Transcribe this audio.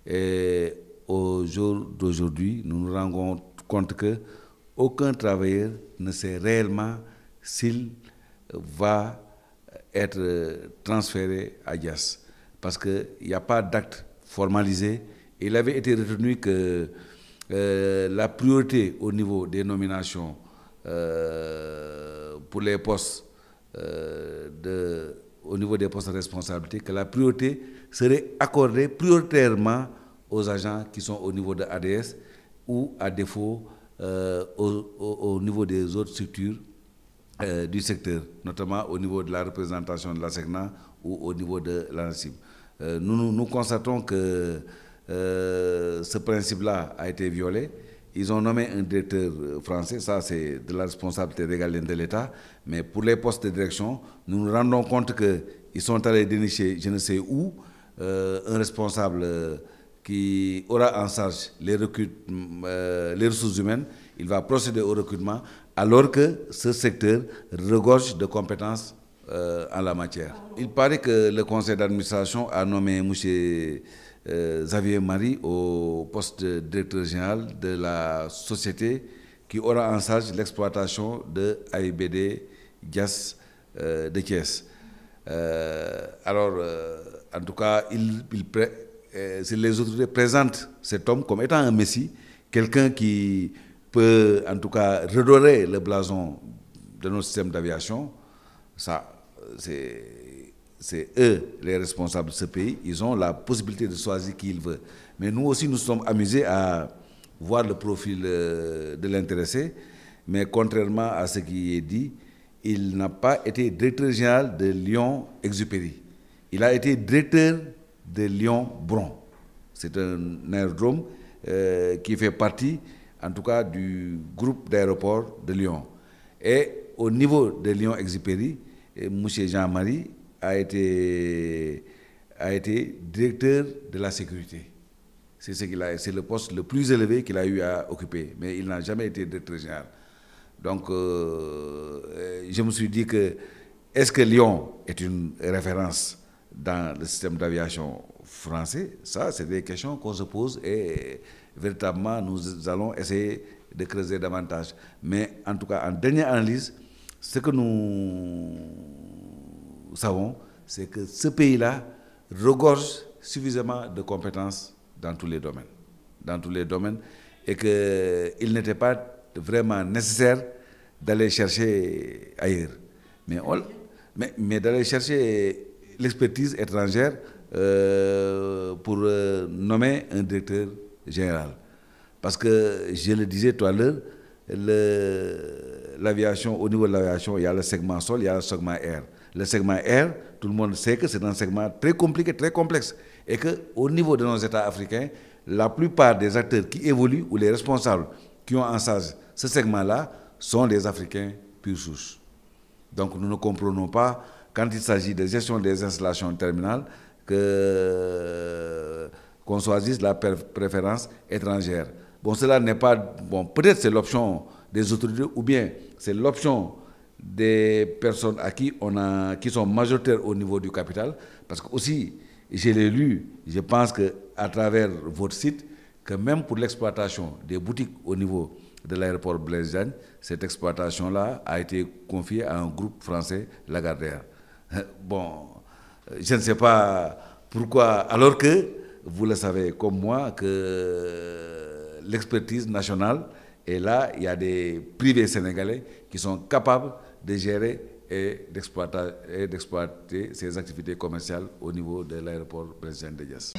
Et au jour d'aujourd'hui, nous nous rendons compte que aucun travailleur ne sait réellement s'il va être transféré à Diass. Parce qu'il n'y a pas d'acte formalisé. Il avait été retenu que la priorité au niveau des nominations pour les postes au niveau des postes de responsabilité, que la priorité serait accordée prioritairement aux agents qui sont au niveau de ADS ou à défaut au niveau des autres structures du secteur, notamment au niveau de la représentation de la SECNA ou au niveau de l'ANACIM. Nous constatons que ce principe-là a été violé. Ils ont nommé un directeur français, ça c'est de la responsabilité régalienne de l'État, mais pour les postes de direction, nous nous rendons compte qu'ils sont allés dénicher je ne sais où un responsable qui aura en charge les ressources humaines. Il va procéder au recrutement alors que ce secteur regorge de compétences en la matière. Il paraît que le conseil d'administration a nommé M. Xavier Marie au poste de directeur général de la société qui aura en charge l'exploitation de AIBD Diass de Thiès. Alors, en tout cas, les autorités présentent cet homme comme étant un messie, quelqu'un qui peut en tout cas redorer le blason de notre système d'aviation. Ça, c'est eux les responsables de ce pays. Ils ont la possibilité de choisir qui ils veulent. Mais nous aussi, nous sommes amusés à voir le profil de l'intéressé. Mais contrairement à ce qui est dit, il n'a pas été directeur général de Lyon-Exupéry. Il a été directeur de Lyon-Bron. C'est un aérodrome qui fait partie, en tout cas, du groupe d'aéroports de Lyon. Et au niveau de Lyon-Exupéry, M. Jean-Marie a été directeur de la sécurité. C'est le poste le plus élevé qu'il a eu à occuper, mais il n'a jamais été directeur général. Donc, je me suis dit que, est-ce que Lyon est une référence dans le système d'aviation français? Ça, c'est des questions qu'on se pose et véritablement, nous allons essayer de creuser davantage. Mais en tout cas, en dernière analyse, ce que nous savons, c'est que ce pays-là regorge suffisamment de compétences dans tous les domaines. Dans tous les domaines. Et qu'il n'était pas vraiment nécessaire d'aller chercher ailleurs. Mais d'aller chercher l'expertise étrangère pour nommer un directeur général. Parce que, je le disais tout à l'heure, l'aviation, au niveau de l'aviation, il y a le segment sol, il y a le segment air. Le segment air, tout le monde sait que c'est un segment très compliqué, très complexe. Et qu'au niveau de nos États africains, la plupart des acteurs qui évoluent ou les responsables qui ont en charge ce segment-là sont des Africains pure souche. Donc nous ne comprenons pas, quand il s'agit de gestion des installations terminales, qu'on choisisse la préférence étrangère. Bon, cela n'est pas... Bon, peut-être c'est l'option des autorités ou bien c'est l'option des personnes qui sont majoritaires au niveau du capital. Parce que aussi, je l'ai lu, je pense qu'à travers votre site, que même pour l'exploitation des boutiques au niveau de l'aéroport Blaise Diagne, cette exploitation-là a été confiée à un groupe français, Lagardère. Bon, je ne sais pas pourquoi, alors que vous le savez comme moi, que l'expertise nationale est là, il y a des privés sénégalais qui sont capables de gérer et d'exploiter ces activités commerciales au niveau de l'aéroport Blaise Diagne de Diass.